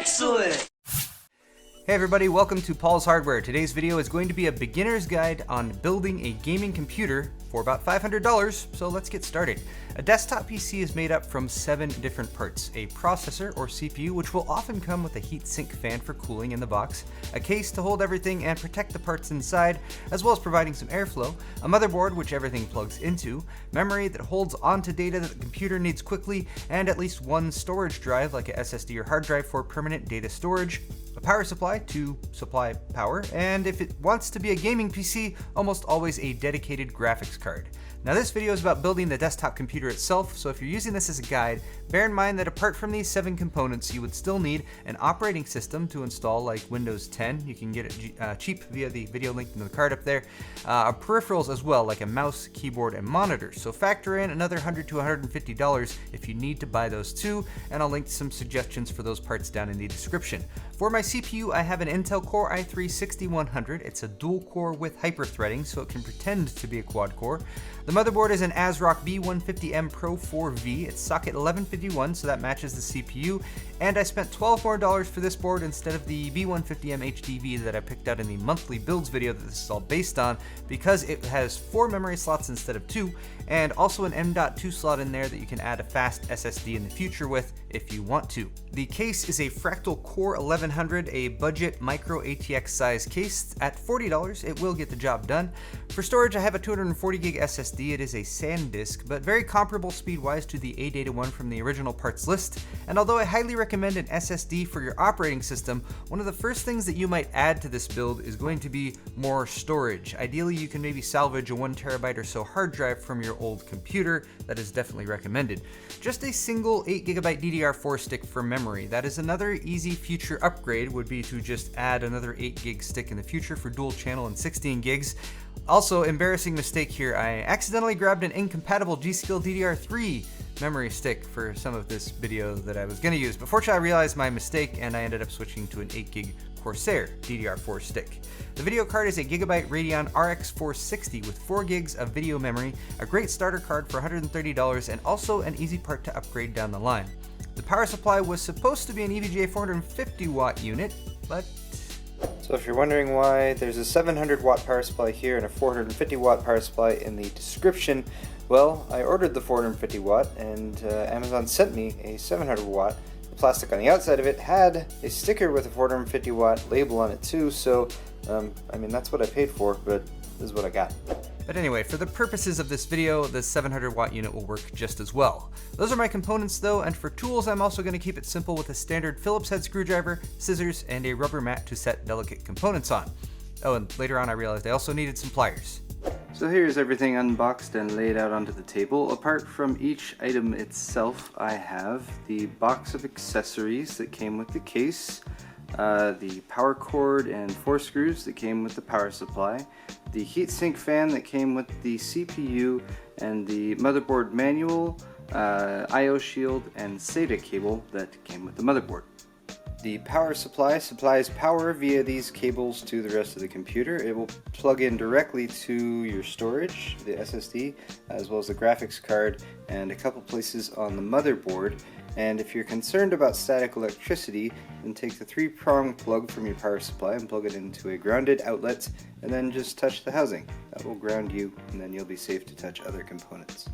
Excellent! Hey everybody, welcome to Paul's Hardware. Today's video is going to be a beginner's guide on building a gaming computer for about $500, so let's get started. A desktop PC is made up from 7 different parts: a processor or CPU, which will often come with a heatsink fan for cooling in the box, a case to hold everything and protect the parts inside, as well as providing some airflow, a motherboard which everything plugs into, memory that holds onto data that the computer needs quickly, and at least one storage drive like a SSD or hard drive for permanent data storage, a power supply to supply power, and if it wants to be a gaming PC, almost always a dedicated graphics card. Now this video is about building the desktop computer itself, so if you're using this as a guide, bear in mind that apart from these 7 components, you would still need an operating system to install, like Windows 10. You can get it cheap via the video link in the card up there. Peripherals as well, like a mouse, keyboard, and monitor. So factor in another $100 to $150 if you need to buy those too, and I'll link some suggestions for those parts down in the description. For my CPU, I have an Intel Core i3-6100. It's a dual core with hyper-threading, so it can pretend to be a quad core. The motherboard is an ASRock B150M Pro 4V. It's socket 1151, so that matches the CPU. And I spent $12 more for this board instead of the B150M HDV that I picked out in the monthly builds video that this is all based on, because it has 4 memory slots instead of 2, and also an M.2 slot in there that you can add a fast SSD in the future with if you want to. The case is a Fractal Core 1100, a budget micro ATX size case. At $40, it will get the job done. For storage, I have a 240 gig SSD. It is a SanDisk, but very comparable speed-wise to the AData one from the original parts list. And although I highly recommend an SSD for your operating system, one of the first things that you might add to this build is going to be more storage. Ideally, you can maybe salvage a 1TB or so hard drive from your old computer. That is definitely recommended. Just a single 8GB DDR4 stick for memory. That is another easy future upgrade, would be to just add another 8GB stick in the future for dual channel and 16 gigs. Also, embarrassing mistake here, I accidentally grabbed an incompatible G.Skill DDR3 memory stick for some of this video that I was going to use, but fortunately I realized my mistake and I ended up switching to an 8GB Corsair DDR4 stick. The video card is a Gigabyte Radeon RX 460 with 4 gigs of video memory, a great starter card for $130, and also an easy part to upgrade down the line. The power supply was supposed to be an EVGA 450 watt unit, but... So if you're wondering why there's a 700 watt power supply here and a 450 watt power supply in the description, well, I ordered the 450 watt and Amazon sent me a 700 watt. The plastic on the outside of it had a sticker with a 450 watt label on it too, so I mean that's what I paid for, but this is what I got. But anyway, for the purposes of this video, the 700 watt unit will work just as well. Those are my components though, and for tools I'm also going to keep it simple with a standard Phillips head screwdriver, scissors, and a rubber mat to set delicate components on. Oh, and later on I realized I also needed some pliers. So here's everything unboxed and laid out onto the table. Apart from each item itself, I have the box of accessories that came with the case, the power cord and 4 screws that came with the power supply, the heatsink fan that came with the CPU, and the motherboard manual, I/O shield, and SATA cable that came with the motherboard. The power supply supplies power via these cables to the rest of the computer. It will plug in directly to your storage, the SSD, as well as the graphics card, and a couple places on the motherboard. And if you're concerned about static electricity, then take the 3-prong plug from your power supply and plug it into a grounded outlet, and then just touch the housing. That will ground you, and then you'll be safe to touch other components.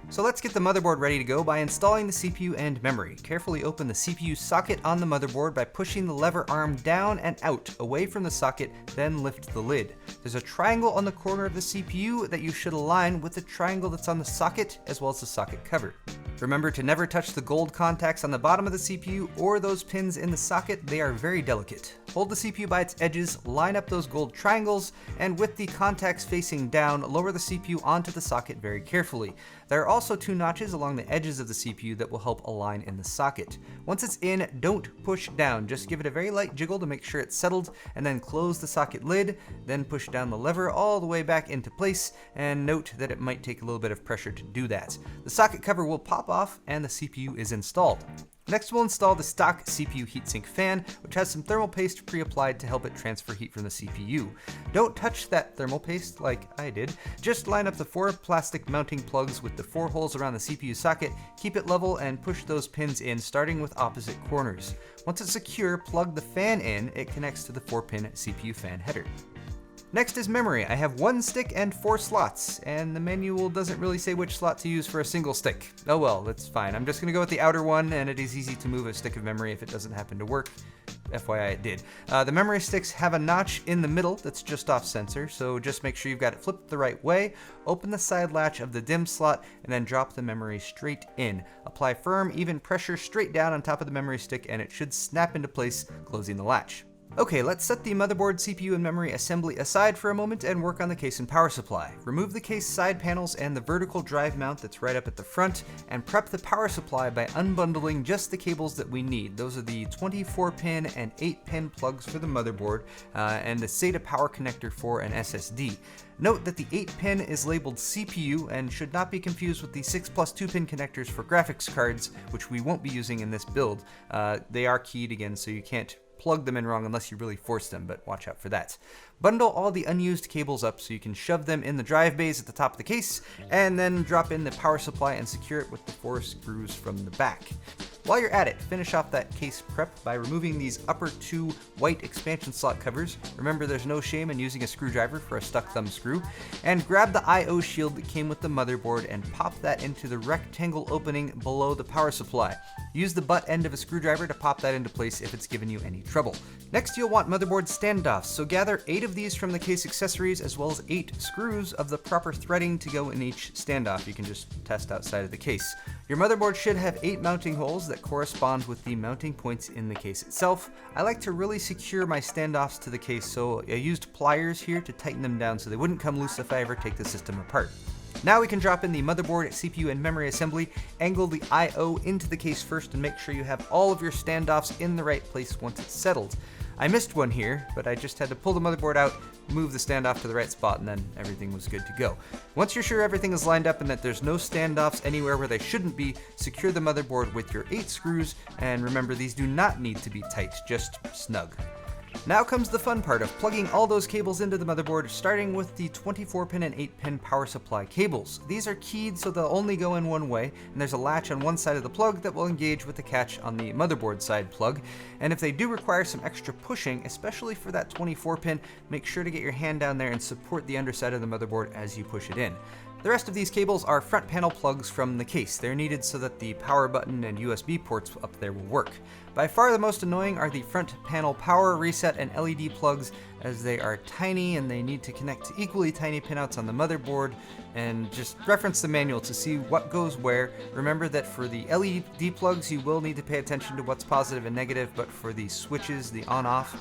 So let's get the motherboard ready to go by installing the CPU and memory. Carefully open the CPU socket on the motherboard by pushing the lever arm down and out, away from the socket, then lift the lid. There's a triangle on the corner of the CPU that you should align with the triangle that's on the socket, as well as the socket cover. Remember to never touch the gold contacts on the bottom of the CPU or those pins in the socket. They are very delicate. Hold the CPU by its edges, line up those gold triangles, and with the contacts facing down, lower the CPU onto the socket very carefully. There are also 2 notches along the edges of the CPU that will help align in the socket. Once it's in, don't push down. Just give it a very light jiggle to make sure it's settled, and then close the socket lid, then push down the lever all the way back into place, and note that it might take a little bit of pressure to do that. The socket cover will pop off and the CPU is installed. Next, we'll install the stock CPU heatsink fan, which has some thermal paste pre-applied to help it transfer heat from the CPU. Don't touch that thermal paste like I did. Just line up the 4 plastic mounting plugs with the 4 holes around the CPU socket, keep it level, and push those pins in, starting with opposite corners. Once it's secure, plug the fan in. It connects to the 4-pin CPU fan header. Next is memory. I have 1 stick and 4 slots, and the manual doesn't really say which slot to use for a single stick. Oh well, that's fine. I'm just gonna go with the outer one, and it is easy to move a stick of memory if it doesn't happen to work. FYI, it did. The memory sticks have a notch in the middle that's just off center, so just make sure you've got it flipped the right way. Open the side latch of the DIMM slot, and then drop the memory straight in. Apply firm, even pressure straight down on top of the memory stick, and it should snap into place, closing the latch. Okay, let's set the motherboard, CPU, and memory assembly aside for a moment and work on the case and power supply. Remove the case side panels and the vertical drive mount that's right up at the front, and prep the power supply by unbundling just the cables that we need. Those are the 24-pin and 8-pin plugs for the motherboard, and the SATA power connector for an SSD. Note that the 8-pin is labeled CPU and should not be confused with the 6+ 2-pin connectors for graphics cards, which we won't be using in this build. They are keyed again, so you can't plug them in wrong unless you really force them, but watch out for that. Bundle all the unused cables up so you can shove them in the drive bays at the top of the case, and then drop in the power supply and secure it with the 4 screws from the back. While you're at it, finish off that case prep by removing these upper 2 white expansion slot covers. Remember, there's no shame in using a screwdriver for a stuck thumb screw. And grab the I/O shield that came with the motherboard and pop that into the rectangle opening below the power supply. Use the butt end of a screwdriver to pop that into place if it's given you any trouble. Next, you'll want motherboard standoffs, so gather 8 of these from the case accessories, as well as 8 screws of the proper threading to go in each standoff. You can just test outside of the case. Your motherboard should have 8 mounting holes that correspond with the mounting points in the case itself. I like to really secure my standoffs to the case, so I used pliers here to tighten them down so they wouldn't come loose if I ever take the system apart. Now we can drop in the motherboard, CPU, and memory assembly, angle the I/O into the case first, and make sure you have all of your standoffs in the right place once it's settled. I missed one here, but I just had to pull the motherboard out, move the standoff to the right spot, and then everything was good to go. Once you're sure everything is lined up and that there's no standoffs anywhere where they shouldn't be, secure the motherboard with your 8 screws, and remember, these do not need to be tight, just snug. Now comes the fun part of plugging all those cables into the motherboard, starting with the 24-pin and 8-pin power supply cables. These are keyed so they'll only go in one way, and there's a latch on one side of the plug that will engage with the catch on the motherboard side plug. And if they do require some extra pushing, especially for that 24-pin, make sure to get your hand down there and support the underside of the motherboard as you push it in. The rest of these cables are front panel plugs from the case. They're needed so that the power button and USB ports up there will work. By far the most annoying are the front panel power, reset, and LED plugs, as they are tiny and they need to connect to equally tiny pinouts on the motherboard. And just reference the manual to see what goes where. Remember that for the LED plugs you will need to pay attention to what's positive and negative, but for the switches, the on-off,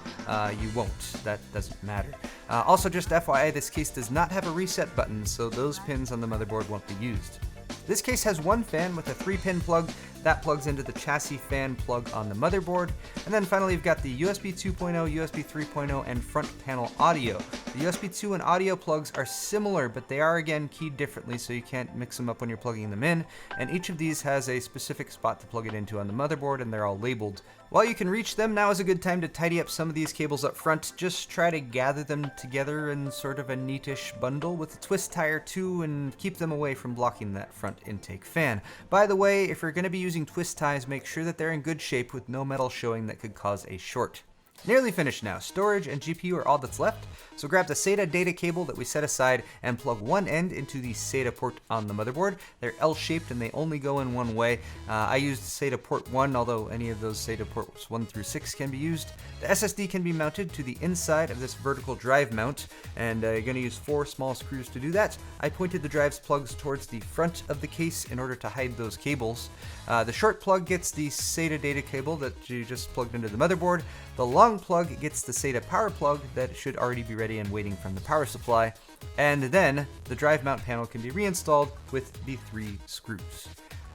you won't. That doesn't matter. Also, just FYI, this case does not have a reset button, so those pins on the motherboard won't be used. This case has one fan with a 3-pin plug that plugs into the chassis fan plug on the motherboard. And then finally, you've got the USB 2.0, USB 3.0, and front panel audio. The USB 2 and audio plugs are similar, but they are again keyed differently, so you can't mix them up when you're plugging them in. And each of these has a specific spot to plug it into on the motherboard, and they're all labeled. While you can reach them, now is a good time to tidy up some of these cables up front. Just try to gather them together in sort of a neatish bundle with a twist tie or two, and keep them away from blocking that front intake fan. By the way, if you're going to be using twist ties, make sure that they're in good shape with no metal showing that could cause a short. Nearly finished now. Storage and GPU are all that's left, so grab the SATA data cable that we set aside and plug one end into the SATA port on the motherboard. They're L-shaped and they only go in one way. I used SATA port 1, although any of those SATA ports 1 through 6 can be used. The SSD can be mounted to the inside of this vertical drive mount, and you're going to use 4 small screws to do that. I pointed the drive's plugs towards the front of the case in order to hide those cables. The short plug gets the SATA data cable that you just plugged into the motherboard. The long plug gets the SATA power plug that should already be ready and waiting from the power supply. And then the drive mount panel can be reinstalled with the 3 screws.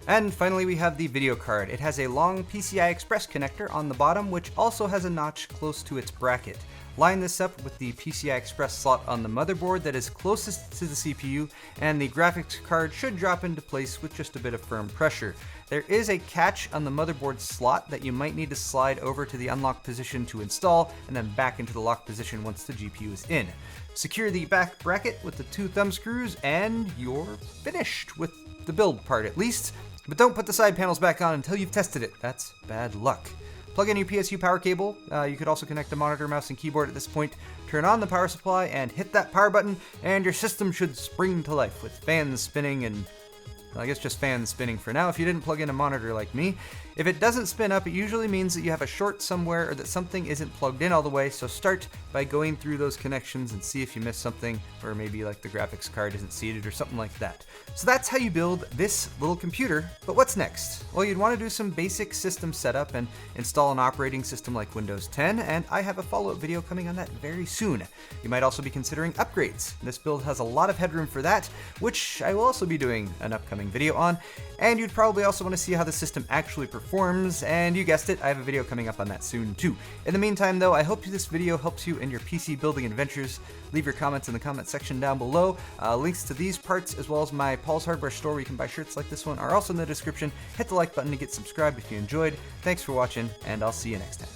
And finally, we have the video card. It has a long PCI Express connector on the bottom, which also has a notch close to its bracket. Line this up with the PCI Express slot on the motherboard that is closest to the CPU, and the graphics card should drop into place with just a bit of firm pressure. There is a catch on the motherboard slot that you might need to slide over to the unlock position to install, and then back into the lock position once the GPU is in. Secure the back bracket with the 2 thumb screws, and you're finished with the build part at least. But don't put the side panels back on until you've tested it. That's bad luck. Plug in your PSU power cable. You could also connect a monitor, mouse, and keyboard at this point. Turn on the power supply and hit that power button, and your system should spring to life with fans spinning and, well, I guess just fans spinning for now if you didn't plug in a monitor like me. If it doesn't spin up, it usually means that you have a short somewhere or that something isn't plugged in all the way, so start by going through those connections and see if you missed something, or maybe like the graphics card isn't seated or something like that. So that's how you build this little computer, but what's next? Well, you'd want to do some basic system setup and install an operating system like Windows 10, and I have a follow-up video coming on that very soon. You might also be considering upgrades. This build has a lot of headroom for that, which I will also be doing an upcoming video on, and you'd probably also want to see how the system actually performs, and you guessed it, I have a video coming up on that soon too. In the meantime though, I hope this video helps you in your PC building adventures. Leave your comments in the comment section down below. Links to these parts as well as my Paul's Hardware store where you can buy shirts like this one are also in the description. Hit the like button to get subscribed if you enjoyed. Thanks for watching, and I'll see you next time.